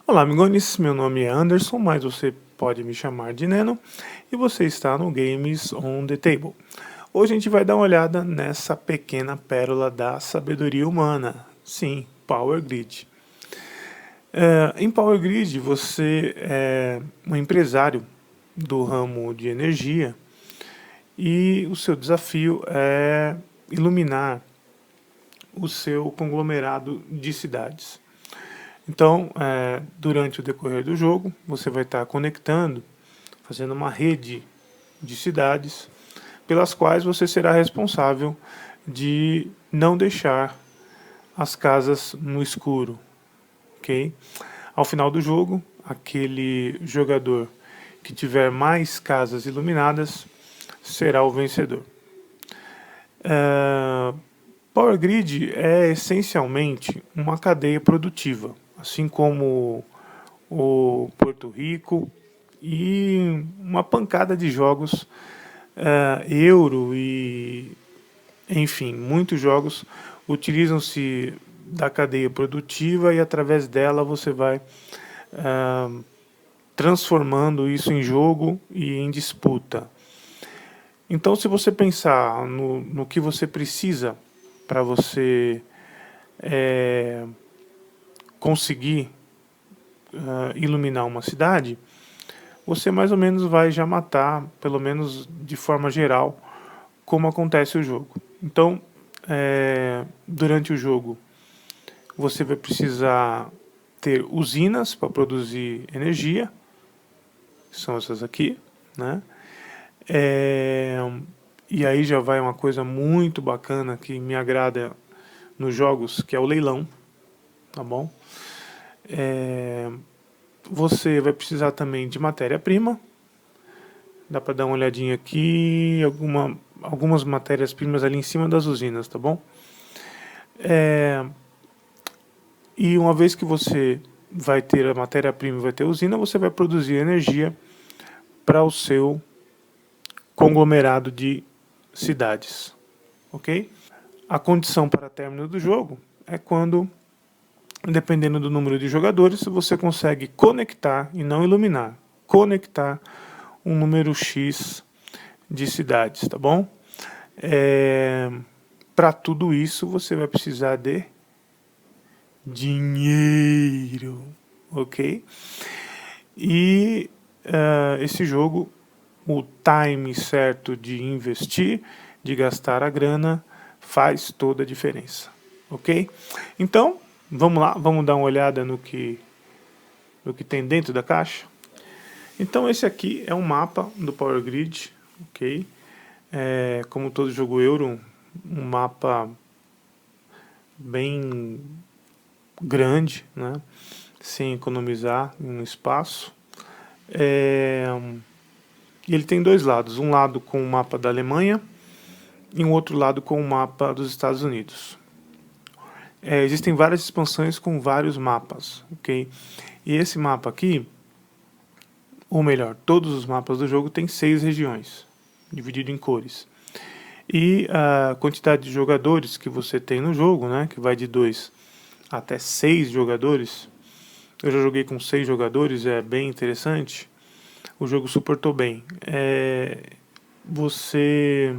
Olá, amigões, meu nome é Anderson, mas você pode me chamar de Neno, e você está no Games on the Table. Hoje a gente vai dar uma olhada nessa pequena pérola da sabedoria humana, sim, Power Grid. Em Power Grid você é um empresário do ramo de energia e o seu desafio é iluminar o seu conglomerado de cidades. Então, durante o decorrer do jogo, você vai estar conectando, fazendo uma rede de cidades, pelas quais você será responsável de não deixar as casas no escuro, ok? Ao final do jogo, aquele jogador que tiver mais casas iluminadas será o vencedor. Power Grid é essencialmente uma cadeia produtiva, assim como o Porto Rico e uma pancada de jogos euro e enfim, muitos jogos utilizam-se da cadeia produtiva e através dela você vai transformando isso em jogo e em disputa. Então, se você pensar no que você precisa para você conseguir iluminar uma cidade, você mais ou menos vai já matar, pelo menos de forma geral, como acontece o jogo. Então, durante o jogo, você vai precisar ter usinas para produzir energia, são essas aqui, né? E aí já vai uma coisa muito bacana que me agrada nos jogos, que é o leilão, tá bom? Você vai precisar também de matéria-prima. Dá para dar uma olhadinha aqui, algumas matérias-primas ali em cima das usinas, tá bom? E uma vez que você vai ter a matéria-prima e vai ter a usina, você vai produzir energia para o seu conglomerado de cidades, ok? A condição para término do jogo é quando, dependendo do número de jogadores, você consegue conectar, e não iluminar, conectar um número X de cidades, tá bom? Para tudo isso você vai precisar de dinheiro, ok? E esse jogo, o time certo de investir, de gastar a grana, faz toda a diferença, ok? Então, vamos lá, vamos dar uma olhada no que tem dentro da caixa. Então esse aqui é um mapa do Power Grid, ok? Como todo jogo Euro, um mapa bem grande, né? Sem economizar em espaço. Ele tem dois lados, um lado com o mapa da Alemanha e um outro lado com o mapa dos Estados Unidos. Existem várias expansões com vários mapas, ok? E esse mapa aqui, ou melhor, todos os mapas do jogo têm 6 regiões, dividido em cores. E a quantidade de jogadores que você tem no jogo, né, que vai de 2 até 6 jogadores, eu já joguei com 6 jogadores, é bem interessante, o jogo suportou bem. Você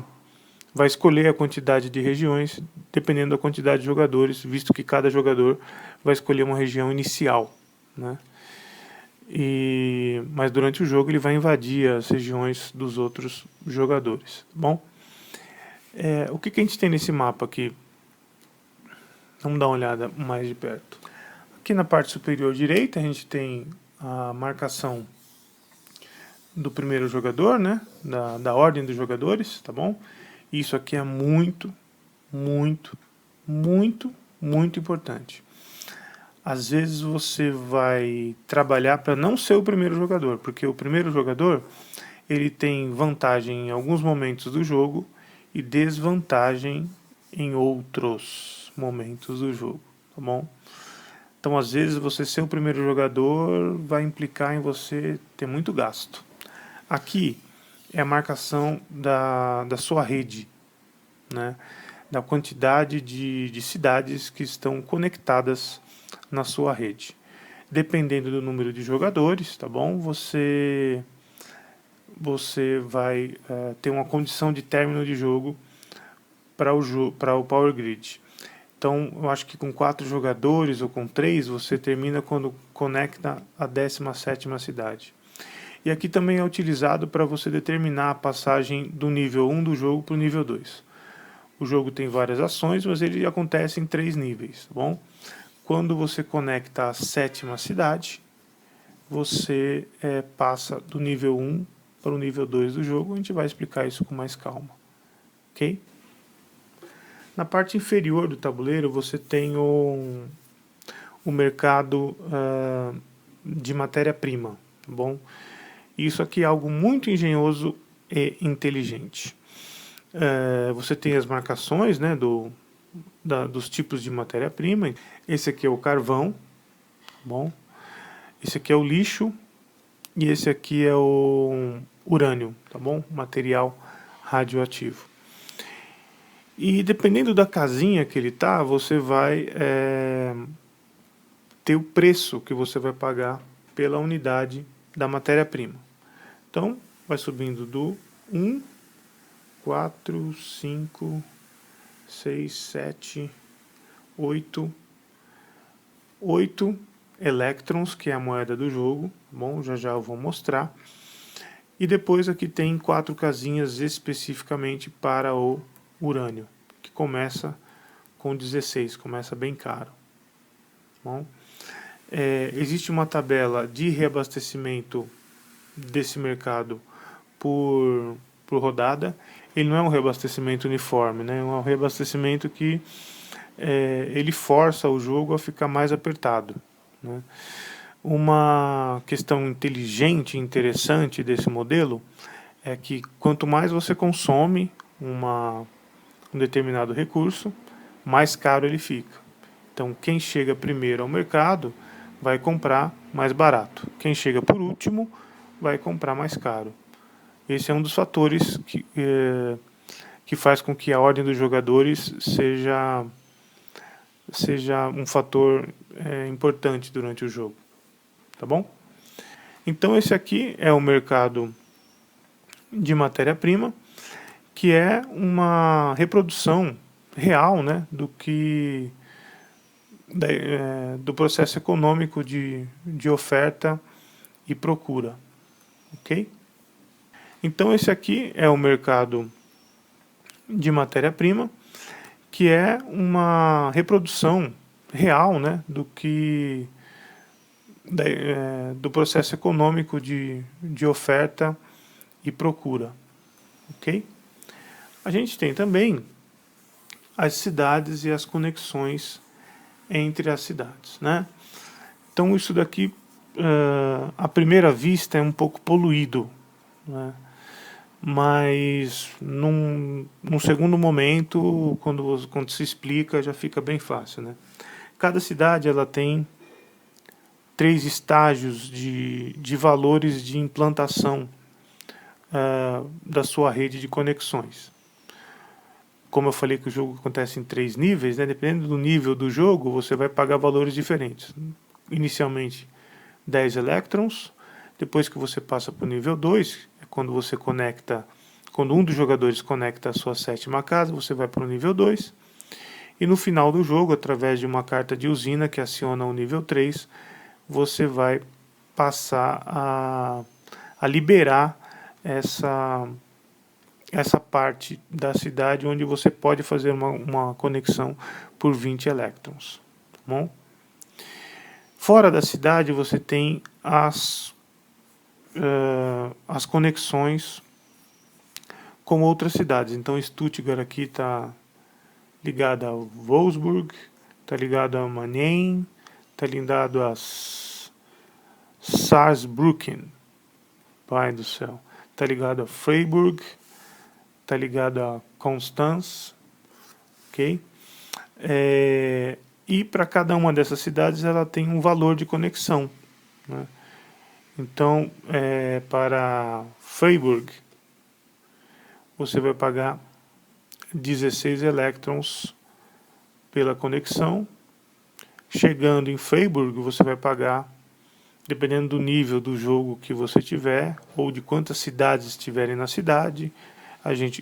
vai escolher a quantidade de regiões dependendo da quantidade de jogadores, visto que cada jogador vai escolher uma região inicial, né? Mas durante o jogo ele vai invadir as regiões dos outros jogadores, tá bom? O que a gente tem nesse mapa aqui? Vamos dar uma olhada mais de perto. Aqui na parte superior direita a gente tem a marcação do primeiro jogador, né? Da ordem dos jogadores, tá bom? Isso aqui é muito, muito, muito, muito importante. Às vezes você vai trabalhar para não ser o primeiro jogador, porque o primeiro jogador ele tem vantagem em alguns momentos do jogo e desvantagem em outros momentos do jogo, tá bom? Então, às vezes, você ser o primeiro jogador vai implicar em você ter muito gasto. Aqui é a marcação da sua rede, né? Da quantidade de cidades que estão conectadas na sua rede. dependendo do número de jogadores, tá bom? Você vai ter uma condição de término de jogo para o Power Grid. Então, eu acho que com 4 jogadores ou com 3, você termina quando conecta a 17ª cidade. E aqui também é utilizado para você determinar a passagem do nível 1 do jogo para o nível 2. O jogo tem várias ações, mas ele acontece em 3 níveis, tá bom? Quando você conecta a 7ª cidade, você passa do nível 1 para o nível 2 do jogo. A gente vai explicar isso com mais calma, ok? Na parte inferior do tabuleiro você tem o mercado de matéria-prima, tá bom? Isso aqui é algo muito engenhoso e inteligente. Você tem as marcações, né, dos tipos de matéria-prima. Esse aqui é o carvão, bom? Esse aqui é o lixo e esse aqui é o urânio, tá bom? Material radioativo. E dependendo da casinha que ele tá, você vai ter o preço que você vai pagar pela unidade da matéria-prima. Então, vai subindo do 1, 4, 5, 6, 7, 8 elétrons, que é a moeda do jogo. Bom, já eu vou mostrar. E depois aqui tem 4 casinhas especificamente para o urânio, que começa com 16, começa bem caro. Bom, existe uma tabela de reabastecimento desse mercado por rodada. Ele não é um reabastecimento uniforme, né? É um reabastecimento que ele força o jogo a ficar mais apertado, né? Uma questão inteligente e interessante desse modelo é que quanto mais você consome um determinado recurso, mais caro ele fica. Então, quem chega primeiro ao mercado vai comprar mais barato. Quem chega por último vai comprar mais caro. Esse é um dos fatores que faz com que a ordem dos jogadores seja um fator importante durante o jogo. Tá bom? Então esse aqui é o mercado de matéria-prima, que é uma reprodução real, né, do processo econômico de oferta e procura. Ok? Então esse aqui é o mercado de matéria-prima, que é uma reprodução real, né, do processo econômico de oferta e procura. Ok? A gente tem também as cidades e as conexões entre as cidades, né? Então isso daqui, à primeira vista, é um pouco poluído, né? Mas num segundo momento, quando se explica, já fica bem fácil, né? Cada cidade ela tem 3 estágios de valores de implantação da sua rede de conexões. Como eu falei que o jogo acontece em 3 níveis, né? Dependendo do nível do jogo, você vai pagar valores diferentes. Inicialmente 10 elétrons, depois que você passa para o nível 2, é quando um dos jogadores conecta a sua 7ª casa, você vai para o nível 2, e no final do jogo, através de uma carta de usina que aciona o nível 3, você vai passar a liberar essa parte da cidade onde você pode fazer uma conexão por 20 elétrons. Tá bom? Fora da cidade você tem as conexões com outras cidades. Então Stuttgart aqui está ligado a Wolfsburg, está ligado a Mannheim, está ligado a Saarbrücken, pai do céu, está ligado a Freiburg, está ligado a Constance, ok? E para cada uma dessas cidades ela tem um valor de conexão, né? Então, para Freiburg, você vai pagar 16 elétrons pela conexão. Chegando em Freiburg, você vai pagar dependendo do nível do jogo que você tiver, ou de quantas cidades estiverem na cidade,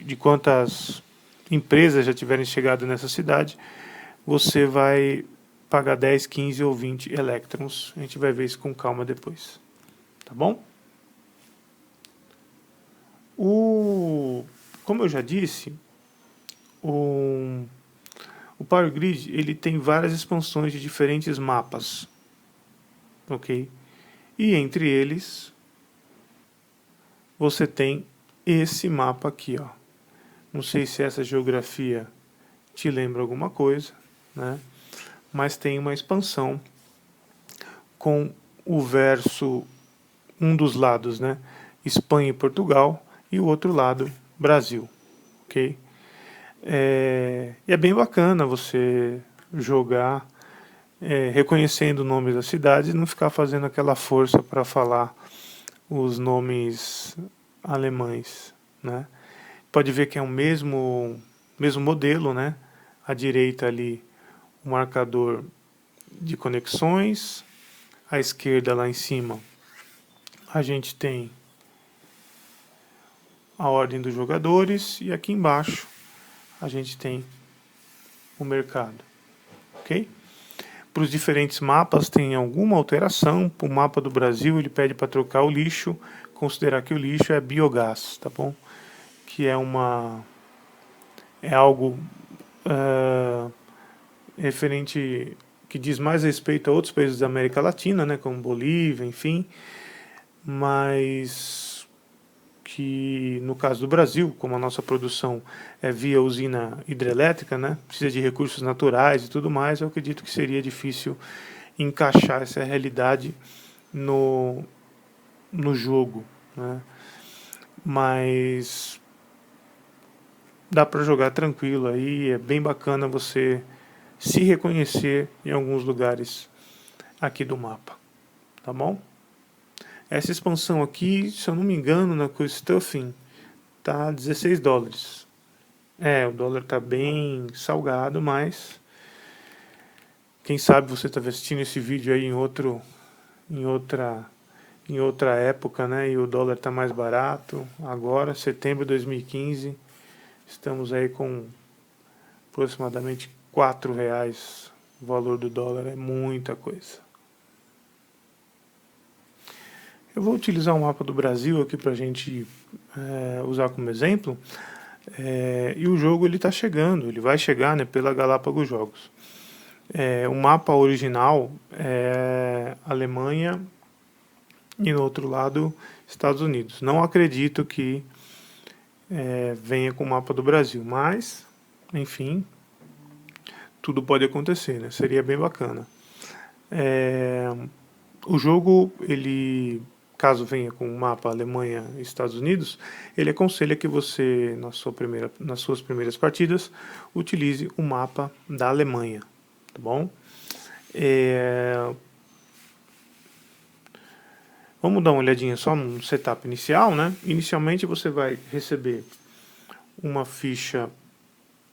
de quantas empresas já tiverem chegado nessa cidade, você vai pagar 10, 15 ou 20 elétrons. A gente vai ver isso com calma depois. Tá bom? Como eu já disse, o Power Grid ele tem várias expansões de diferentes mapas. Ok? E entre eles, você tem esse mapa aqui, ó. Não sei se essa geografia te lembra alguma coisa, né? Mas tem uma expansão com o verso, um dos lados, né? Espanha e Portugal, e o outro lado, Brasil, ok? E é bem bacana você jogar reconhecendo o nome da cidade e não ficar fazendo aquela força para falar os nomes alemães, né? Pode ver que é o mesmo modelo, né? À direita ali o marcador de conexões, à esquerda lá em cima a gente tem a ordem dos jogadores e aqui embaixo a gente tem o mercado, ok? Para os diferentes mapas tem alguma alteração. Para o mapa do Brasil ele pede para trocar o lixo, considerar que o lixo é biogás, tá bom? Que é algo referente que diz mais respeito a outros países da América Latina, né, como Bolívia, enfim, mas que no caso do Brasil, como a nossa produção é via usina hidrelétrica, né, precisa de recursos naturais e tudo mais, eu acredito que seria difícil encaixar essa realidade no jogo, né? Mas dá para jogar tranquilo aí, é bem bacana você se reconhecer em alguns lugares aqui do mapa, tá bom? Essa expansão aqui, se eu não me engano, na CoStuffing, tá $16. O dólar tá bem salgado, mas quem sabe você está assistindo esse vídeo aí em outra época, né? E o dólar tá mais barato. Agora, setembro de 2015, estamos aí com aproximadamente R$ 4 o valor do dólar, é muita coisa. Eu vou utilizar um mapa do Brasil aqui para a gente usar como exemplo. E o jogo ele está chegando, ele vai chegar, né, pela Galápagos Jogos. O mapa original é Alemanha e no outro lado Estados Unidos. Não acredito que venha com o mapa do Brasil, mas, enfim, tudo pode acontecer, né? Seria bem bacana. O jogo, ele, caso venha com o mapa Alemanha e Estados Unidos, ele aconselha que você, nas suas primeiras partidas, utilize o mapa da Alemanha, tá bom? Vamos dar uma olhadinha só no setup inicial, né? Inicialmente você vai receber uma ficha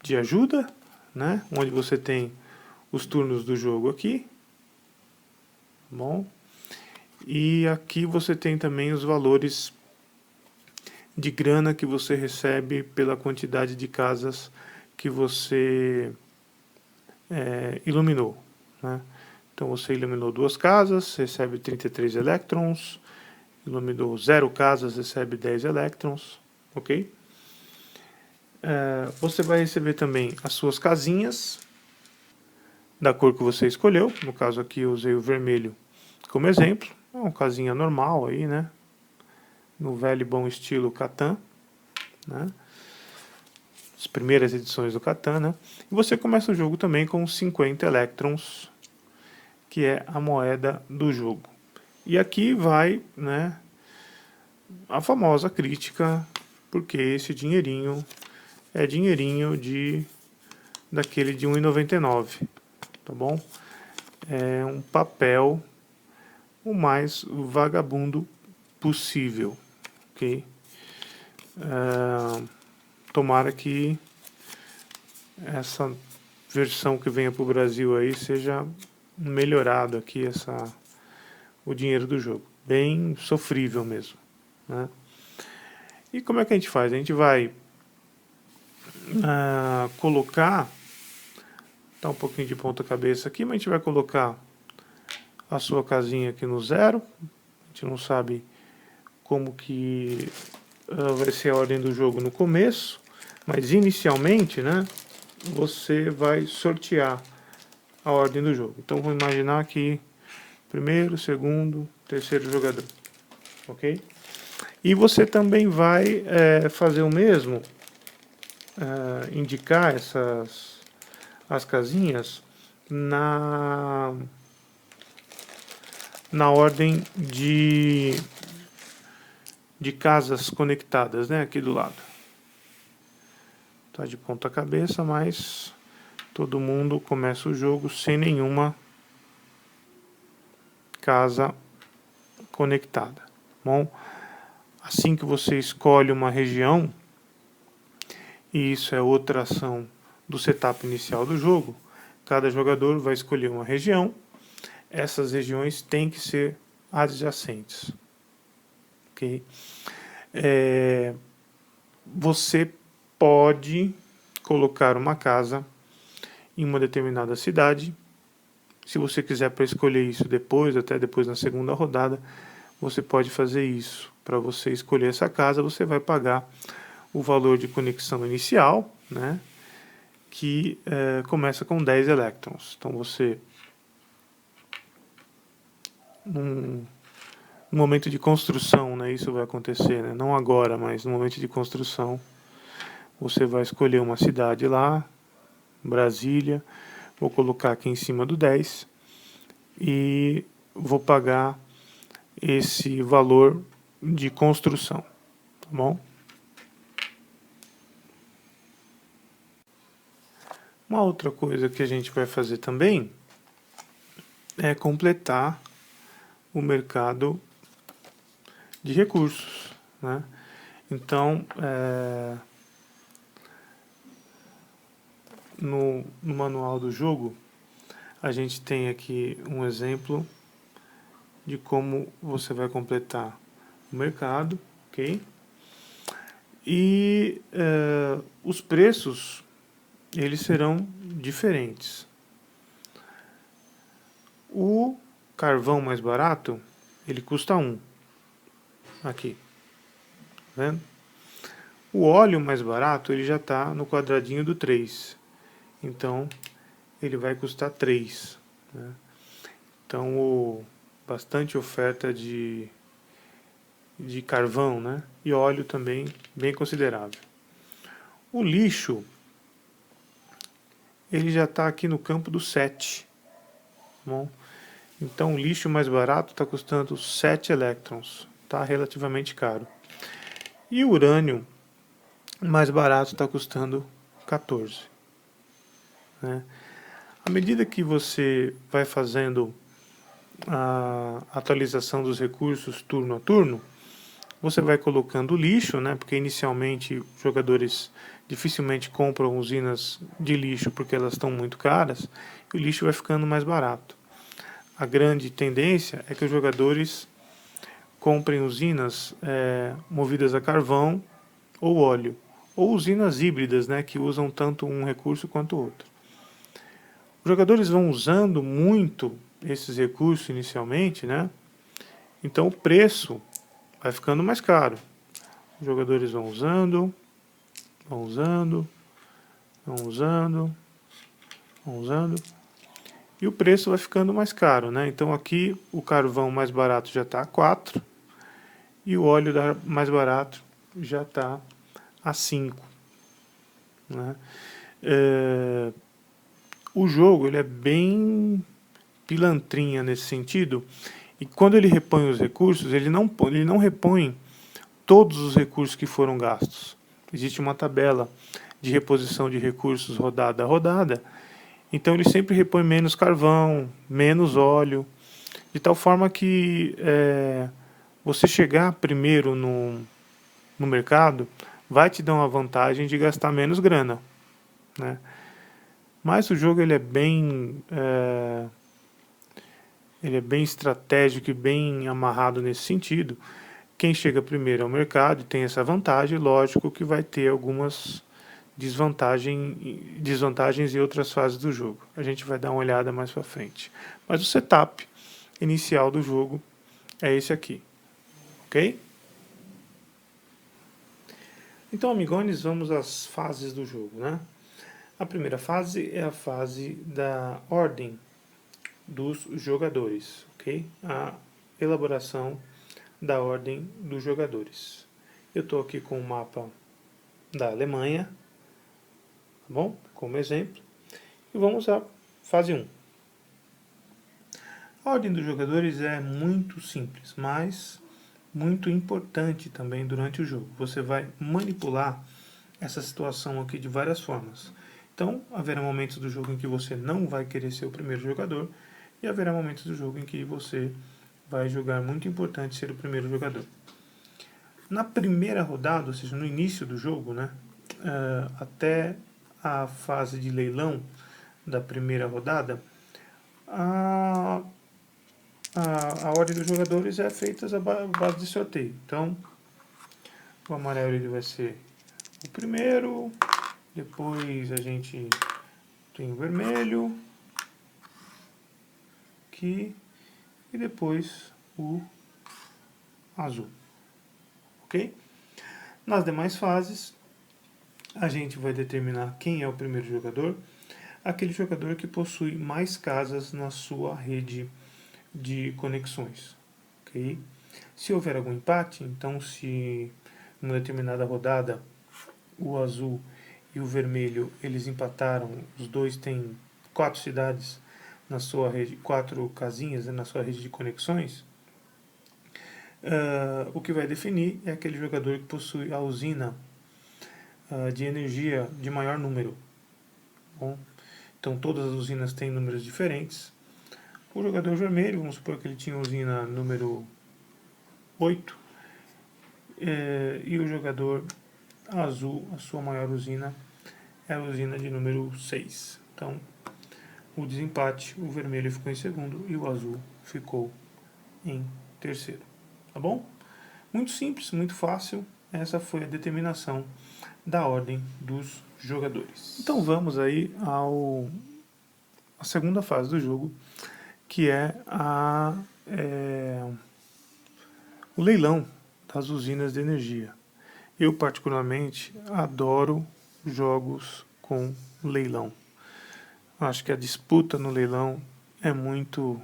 de ajuda, né? Onde você tem os turnos do jogo aqui, tá bom? E aqui você tem também os valores de grana que você recebe pela quantidade de casas que você iluminou, né? Então você iluminou 2 casas, recebe 33 elétrons, iluminou 0 casas, recebe 10 elétrons, ok? Você vai receber também as suas casinhas da cor que você escolheu. No caso aqui eu usei o vermelho como exemplo. É uma casinha normal aí, né? No velho e bom estilo Catan, né? As primeiras edições do Catan, né? E você começa o jogo também com 50 elétrons, que é a moeda do jogo. E aqui vai, né, a famosa crítica, porque esse dinheirinho é dinheirinho daquele de 1,99, tá bom? É um papel o mais vagabundo possível, ok? Tomara que essa versão que venha para o Brasil aí seja melhorado aqui, o dinheiro do jogo. Bem sofrível mesmo, né? E como é que a gente faz? A gente vai colocar, tá um pouquinho de ponta cabeça aqui, mas a gente vai colocar a sua casinha aqui no 0. A gente não sabe como que vai ser a ordem do jogo no começo, mas inicialmente, né, você vai sortear a ordem do jogo. Então vamos imaginar aqui primeiro, segundo, terceiro jogador, ok? E você também vai fazer o mesmo, indicar as casinhas na ordem de casas conectadas, né, aqui do lado. Tá de ponta cabeça, mas todo mundo começa o jogo sem nenhuma casa conectada. Bom, assim que você escolhe uma região, e isso é outra ação do setup inicial do jogo, cada jogador vai escolher uma região. Essas regiões têm que ser adjacentes. Okay? Você pode colocar uma casa em uma determinada cidade. Se você quiser para escolher isso depois, até depois na segunda rodada, você pode fazer isso. Para você escolher essa casa, você vai pagar o valor de conexão inicial, né, que começa com 10 elétrons. Então você, no momento de construção, né, isso vai acontecer, né, não agora, mas no momento de construção, você vai escolher uma cidade lá, Brasília, vou colocar aqui em cima do 10 e vou pagar esse valor de construção, tá bom? Uma outra coisa que a gente vai fazer também é completar o mercado de recursos, né? Então, no manual do jogo, a gente tem aqui um exemplo de como você vai completar o mercado, ok? E os preços, eles serão diferentes. O carvão mais barato, ele custa 1. Aqui. Tá vendo? O óleo mais barato, ele já está no quadradinho do 3. Então, ele vai custar 3. Né? Então, bastante oferta de carvão, né? E óleo também bem considerável. O lixo, ele já está aqui no campo do 7. Bom, então o lixo mais barato está custando 7 elétrons, está relativamente caro. E o urânio mais barato está custando 14. Né? À medida que você vai fazendo a atualização dos recursos turno a turno, você vai colocando lixo, né? Porque inicialmente jogadores dificilmente compram usinas de lixo porque elas estão muito caras, e o lixo vai ficando mais barato. A grande tendência é que os jogadores comprem usinas movidas a carvão ou óleo, ou usinas híbridas, né, que usam tanto um recurso quanto o outro. Os jogadores vão usando muito esses recursos inicialmente, né, então o preço vai ficando mais caro. Os jogadores vão usando, vão usando, vão usando, vão usando, e o preço vai ficando mais caro, né? Então aqui o carvão mais barato já está a 4 e o óleo mais barato já está a 5. Né? O jogo ele é bem pilantrinha nesse sentido, e quando ele repõe os recursos, ele não repõe todos os recursos que foram gastos. Existe uma tabela de reposição de recursos rodada a rodada, então ele sempre repõe menos carvão, menos óleo, de tal forma que você chegar primeiro no mercado vai te dar uma vantagem de gastar menos grana, né? Mas o jogo ele é bem ele é bem estratégico e bem amarrado nesse sentido. Quem chega primeiro ao mercado tem essa vantagem, lógico que vai ter algumas desvantagens em outras fases do jogo. A gente vai dar uma olhada mais para frente. Mas o setup inicial do jogo é esse aqui, ok? Então, amigões, vamos às fases do jogo, né? A primeira fase é a fase da ordem dos jogadores, ok? A elaboração da ordem dos jogadores. Eu estou aqui com o mapa da Alemanha, tá bom? Como exemplo. E vamos à fase 1. A ordem dos jogadores é muito simples, mas muito importante também durante o jogo. Você vai manipular essa situação aqui de várias formas. Então, haverá momentos do jogo em que você não vai querer ser o primeiro jogador, e haverá momentos do jogo em que você vai jogar muito importante ser o primeiro jogador. Na primeira rodada, ou seja, no início do jogo, né, até a fase de leilão da primeira rodada, a ordem dos jogadores é feita à base de sorteio. Então, o amarelo ele vai ser o primeiro, depois a gente tem o vermelho, aqui, e depois o azul, ok? Nas demais fases, a gente vai determinar quem é o primeiro jogador, aquele jogador que possui mais casas na sua rede de conexões, ok? Se houver algum empate, então se numa determinada rodada o azul e o vermelho eles empataram, os dois têm 4 cidades na sua rede, 4 casinhas na sua rede de conexões, o que vai definir é aquele jogador que possui a usina de energia de maior número. Bom, então todas as usinas têm números diferentes. O jogador vermelho, vamos supor que ele tinha usina número 8, e o jogador azul, a sua maior usina, é a usina de número 6. Então, o desempate, o vermelho ficou em segundo e o azul ficou em terceiro. Tá bom? Muito simples, muito fácil. Essa foi a determinação da ordem dos jogadores. Então vamos aí à segunda fase do jogo, que é o leilão das usinas de energia. Eu particularmente adoro jogos com leilão. Acho que a disputa no leilão é muito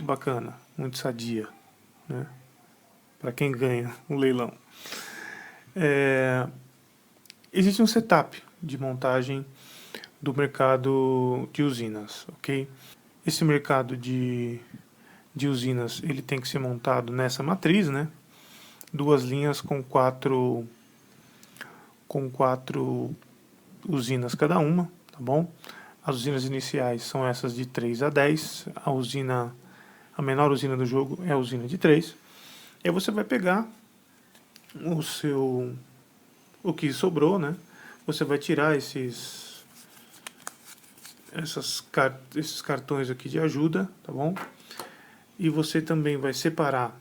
bacana, muito sadia, né? Para quem ganha o leilão. Existe um setup de montagem do mercado de usinas, ok? Esse mercado de usinas ele tem que ser montado nessa matriz, né? 2 linhas com quatro usinas cada uma, tá bom? As usinas iniciais são essas de 3 a 10, a menor usina do jogo é a usina de 3. E aí você vai pegar o que sobrou, né? Você vai tirar esses cartões aqui de ajuda, tá bom? E você também vai separar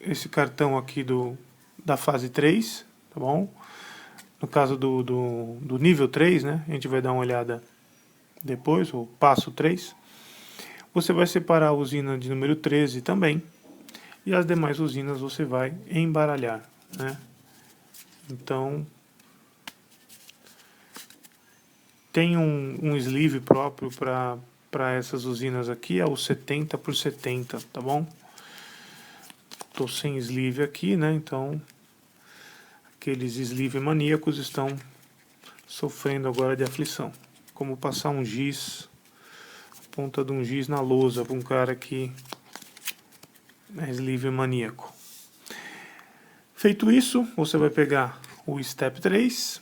esse cartão aqui da fase 3, tá bom? No caso do nível 3, né? A gente vai dar uma olhada depois, o passo 3. Você vai separar a usina de número 13 também. E as demais usinas você vai embaralhar, né? Então, tem um sleeve próprio para essas usinas aqui, é o 70 por 70, tá bom? Estou sem sleeve aqui, né? Então, aqueles sleeve maníacos estão sofrendo agora de aflição. Como passar um giz, a ponta de um giz na lousa para um cara que é sleeve maníaco. Feito isso, você vai pegar o step 3,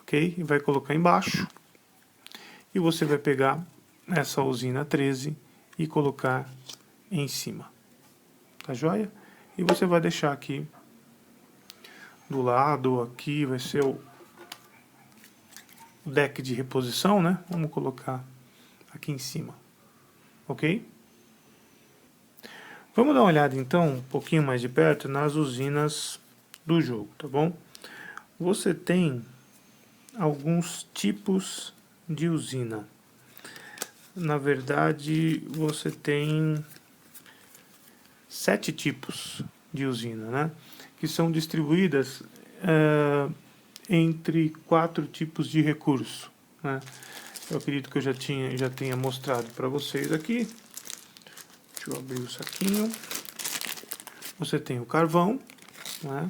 ok? E vai colocar embaixo. E você vai pegar essa usina 13 e colocar em cima. Tá joia? E você vai deixar aqui do lado, aqui vai ser deck de reposição, né? Vamos colocar aqui em cima, ok? Vamos dar uma olhada então, um pouquinho mais de perto, nas usinas do jogo, tá bom? Você tem alguns tipos de usina. Na verdade, você tem 7 tipos de usina, né? Que são distribuídas entre 4 tipos de recurso, né? Eu acredito que eu já tenha mostrado para vocês aqui. Deixa eu abrir o saquinho. Você tem o carvão, né?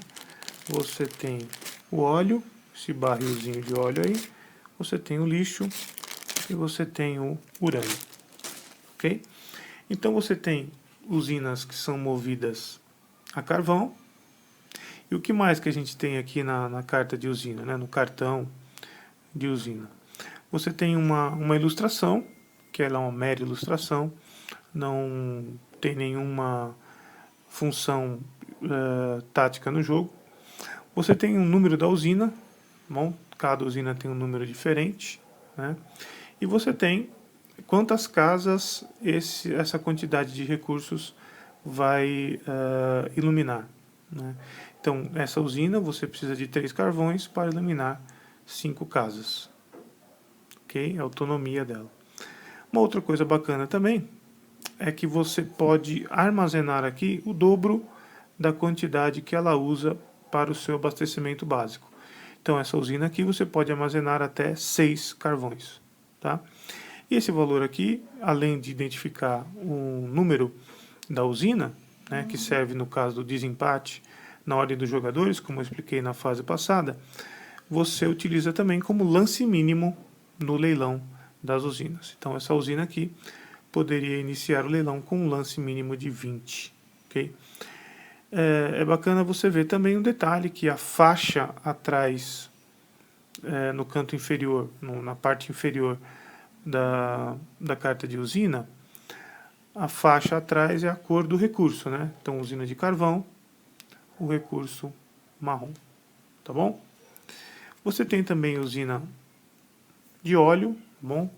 Você tem o óleo, esse barrilzinho de óleo aí. Você tem o lixo e você tem o urânio, ok? Então você tem usinas que são movidas a carvão. E o que mais que a gente tem aqui na carta de usina, né? No cartão de usina? Você tem uma ilustração, que ela é uma mera ilustração, não tem nenhuma função tática no jogo. Você tem um número da usina, bom, cada usina tem um número diferente, né? E você tem quantas casas essa quantidade de recursos vai iluminar, né? Então, essa usina você precisa de 3 carvões para iluminar 5 casas, ok? A autonomia dela. Uma outra coisa bacana também é que você pode armazenar aqui o dobro da quantidade que ela usa para o seu abastecimento básico. Então, essa usina aqui você pode armazenar até 6 carvões, tá? E esse valor aqui, além de identificar o número da usina, né, que serve no caso do desempate na ordem dos jogadores, como eu expliquei na fase passada, você utiliza também como lance mínimo no leilão das usinas. Então, essa usina aqui poderia iniciar o leilão com um lance mínimo de 20, ok? É bacana você ver também um detalhe que a faixa atrás, no canto inferior, na parte inferior da carta de usina, a faixa atrás é a cor do recurso, né? Então, usina de carvão, o recurso marrom, tá bom? Você tem também usina de óleo, bom,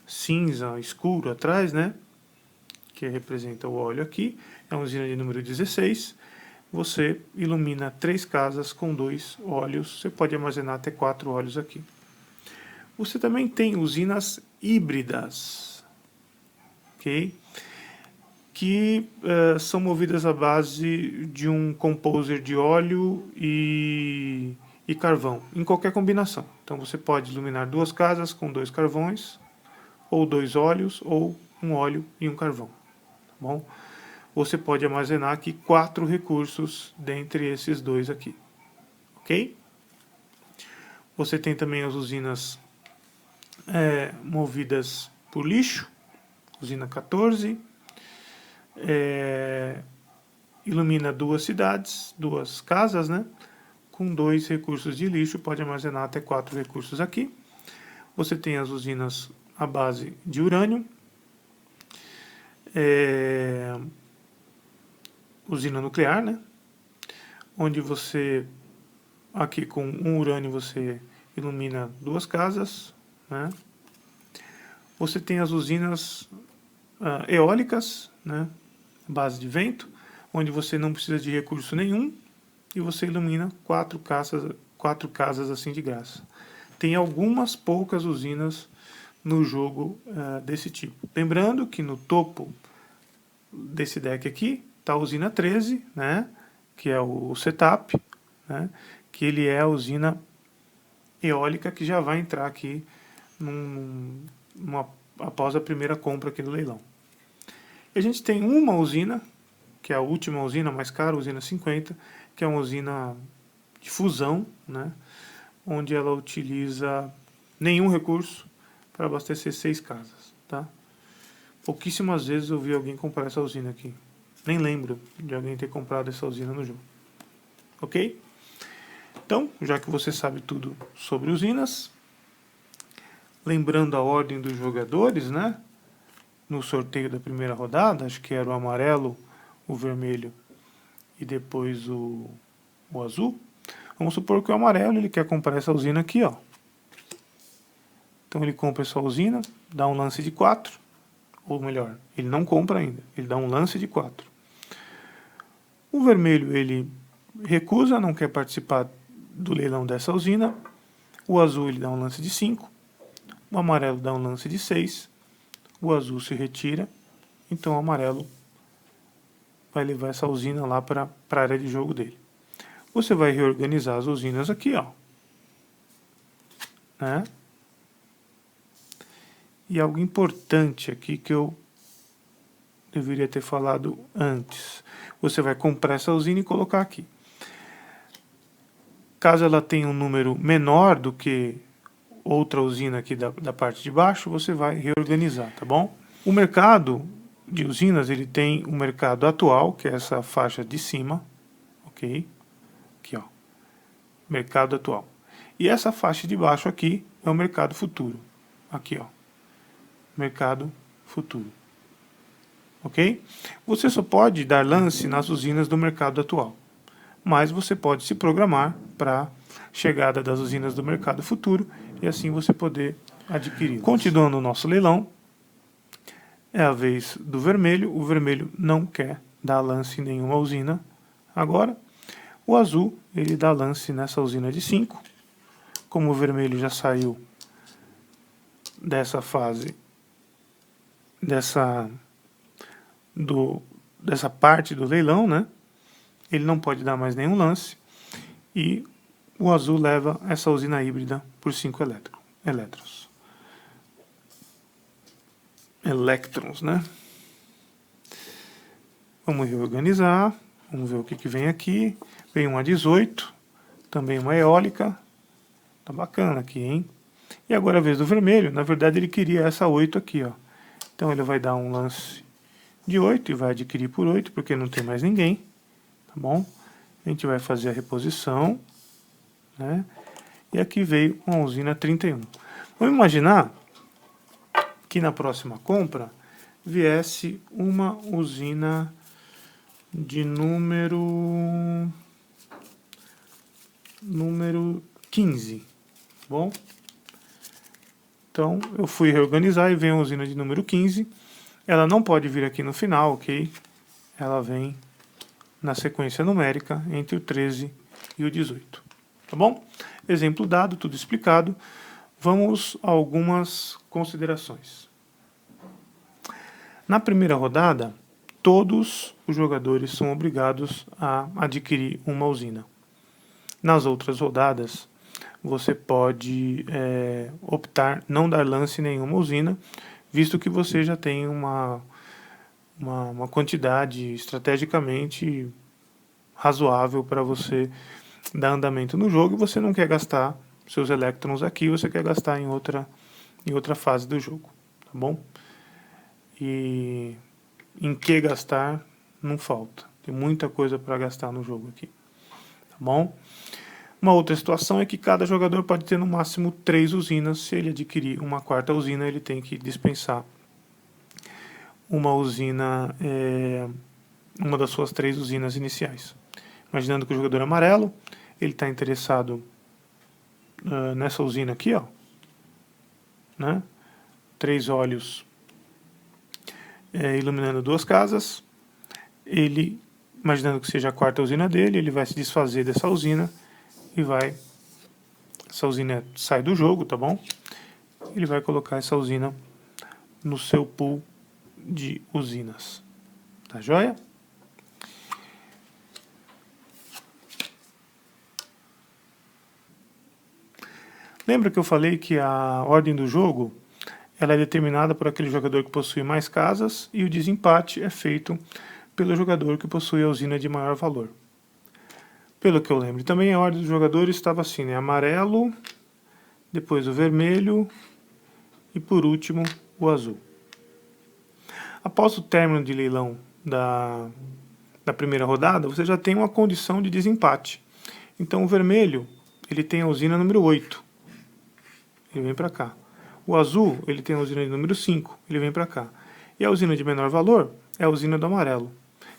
cinza escuro atrás, né? Que representa o óleo aqui, é uma usina de número 16. Você ilumina 3 casas com 2 óleos, você pode armazenar até 4 óleos aqui. Você também tem usinas híbridas, ok? Que são movidas à base de um composer de óleo e carvão, em qualquer combinação. Então você pode iluminar 2 casas com 2 carvões, ou 2 óleos, ou um óleo e um carvão. Tá bom? Você pode armazenar aqui 4 recursos dentre esses 2 aqui, ok? Você tem também as usinas movidas por lixo, usina 14, ilumina 2 cidades, 2 casas, né? Com 2 recursos de lixo, pode armazenar até 4 recursos aqui. Você tem as usinas à base de urânio, usina nuclear, né? Onde você, aqui com um urânio, você ilumina 2 casas, né? Você tem as usinas eólicas, né? Base de vento, onde você não precisa de recurso nenhum e você ilumina 4 casas assim de graça. Tem algumas poucas usinas no jogo desse tipo. Lembrando que no topo desse deck aqui está a usina 13, né? Que é o setup, né? Que ele é a usina eólica que já vai entrar aqui após a primeira compra aqui do leilão. E a gente tem uma usina, que é a última usina mais cara, a usina 50, que é uma usina de fusão, né? Onde ela utiliza nenhum recurso para abastecer 6 casas, tá? Pouquíssimas vezes eu vi alguém comprar essa usina aqui. Nem lembro de alguém ter comprado essa usina no jogo. Ok? Então, já que você sabe tudo sobre usinas, lembrando a ordem dos jogadores, né? No sorteio da primeira rodada, acho que era o amarelo, o vermelho e depois o azul. Vamos supor que o amarelo ele quer comprar essa usina aqui, ó. Então ele compra essa usina, dá um lance de 4, ou melhor, ele não compra ainda, ele dá um lance de 4. O vermelho ele recusa, não quer participar do leilão dessa usina. O azul ele dá um lance de 5, o amarelo dá um lance de 6, o azul se retira, então o amarelo vai levar essa usina lá para a área de jogo dele. Você vai reorganizar as usinas aqui, ó. Né? E algo importante aqui que eu deveria ter falado antes. Você vai comprar essa usina e colocar aqui. Caso ela tenha um número menor do que outra usina aqui da parte de baixo, você vai reorganizar, tá bom? O mercado de usinas, ele tem o mercado atual, que é essa faixa de cima, ok? Aqui, ó, mercado atual. E essa faixa de baixo aqui é o mercado futuro, aqui, ó, mercado futuro, ok? Você só pode dar lance nas usinas do mercado atual, mas você pode se programar para a chegada das usinas do mercado futuro e assim você poder adquirir. Continuando o nosso leilão, é a vez do vermelho. O vermelho não quer dar lance em nenhuma usina agora. O azul, ele dá lance nessa usina de 5. Como o vermelho já saiu dessa fase, dessa parte do leilão, né? Ele não pode dar mais nenhum lance. E o azul leva essa usina híbrida por 5 elétrons, né? Vamos reorganizar. Vamos ver o que vem aqui. Vem uma 18, também uma eólica. Tá bacana aqui, hein? E agora a vez do vermelho. Na verdade ele queria essa 8 aqui, ó. Então ele vai dar um lance de 8 e vai adquirir por 8, porque não tem mais ninguém. Tá bom? A gente vai fazer a reposição, né? E aqui veio uma usina 31. Vamos imaginar que na próxima compra viesse uma usina de número 15, bom? Então eu fui reorganizar e vem a usina de número 15. Ela não pode vir aqui no final, ok? Ela vem na sequência numérica entre o 13 e o 18, tá bom? Exemplo dado, tudo explicado. Vamos a algumas considerações. Na primeira rodada, todos os jogadores são obrigados a adquirir uma usina. Nas outras rodadas, você pode optar não dar lance em nenhuma usina, visto que você já tem uma quantidade estrategicamente razoável para você dar andamento no jogo e você não quer gastar seus elétrons aqui, você quer gastar em outra fase do jogo, tá bom? E em que gastar não falta, tem muita coisa para gastar no jogo aqui, tá bom? Uma outra situação é que cada jogador pode ter no máximo 3 usinas. Se ele adquirir uma quarta usina, ele tem que dispensar uma usina, uma das suas 3 usinas iniciais. Imaginando que o jogador amarelo, ele está interessado nessa usina aqui, ó, né? 3 olhos iluminando 2 casas. Ele, imaginando que seja a quarta usina dele, ele vai se desfazer dessa usina e essa usina sai do jogo, tá bom? Ele vai colocar essa usina no seu pool de usinas, tá joia? Lembra que eu falei que a ordem do jogo ela é determinada por aquele jogador que possui mais casas e o desempate é feito pelo jogador que possui a usina de maior valor. Pelo que eu lembro, também a ordem dos jogadores estava assim, né? Amarelo, depois o vermelho e por último o azul. Após o término de leilão da primeira rodada, você já tem uma condição de desempate. Então o vermelho, ele tem a usina número 8, ele vem para cá. O azul, ele tem a usina de número 5, ele vem para cá. E a usina de menor valor é a usina do amarelo.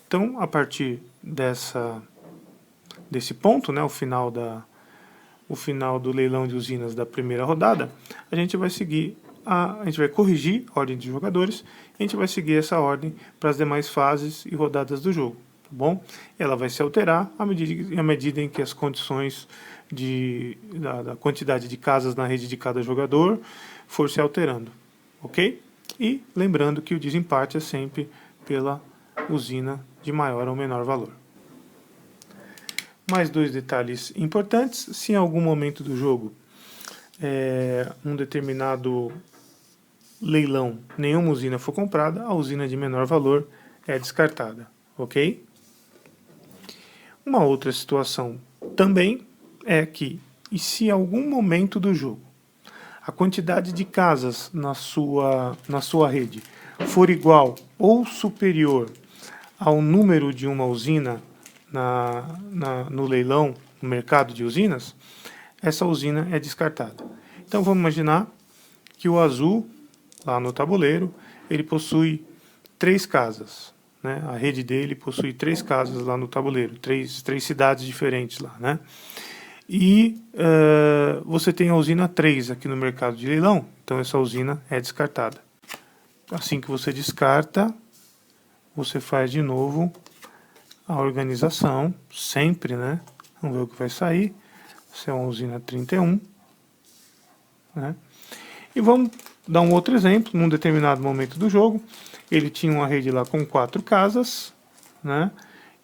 Então, a partir desse ponto, né, o final o final do leilão de usinas da primeira rodada, a gente vai corrigir a ordem de jogadores, e a gente vai seguir essa ordem para as demais fases e rodadas do jogo, tá bom? Ela vai se alterar à medida em que as condições da quantidade de casas na rede de cada jogador for se alterando, ok? E lembrando que o desempate é sempre pela usina de maior ou menor valor. Mais dois detalhes importantes: se em algum momento do jogo um determinado leilão nenhuma usina for comprada, a usina de menor valor é descartada, ok? Uma outra situação também é que, e se em algum momento do jogo a quantidade de casas na sua rede for igual ou superior ao número de uma usina no leilão, no mercado de usinas, essa usina é descartada. Então vamos imaginar que o azul, lá no tabuleiro, ele possui 3 casas, né? A rede dele possui 3 casas lá no tabuleiro, três cidades diferentes lá, né? E você tem a usina 3 aqui no mercado de leilão, então essa usina é descartada. Assim que você descarta, você faz de novo a organização, sempre, né? Vamos ver o que vai sair. Essa é uma usina 31, né? E vamos dar um outro exemplo. Num determinado momento do jogo, ele tinha uma rede lá com 4 casas, né?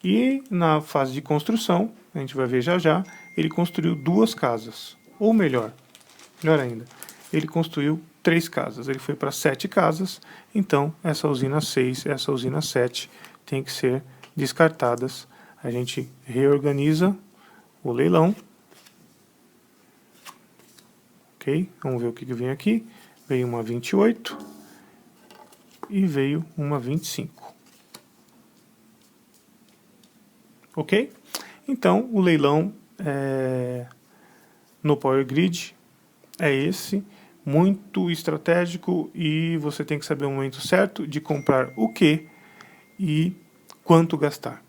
E na fase de construção, a gente vai ver já já, ele construiu 2 casas. Ou melhor ainda, ele construiu 3 casas. Ele foi para 7 casas, então essa usina 6 e essa usina 7 tem que ser descartadas. A gente reorganiza o leilão. Ok? Vamos ver o que vem aqui. Veio uma 28 e veio uma 25. Ok? Então, o leilão no Power Grid é esse, muito estratégico, e você tem que saber o momento certo de comprar o que e quanto gastar.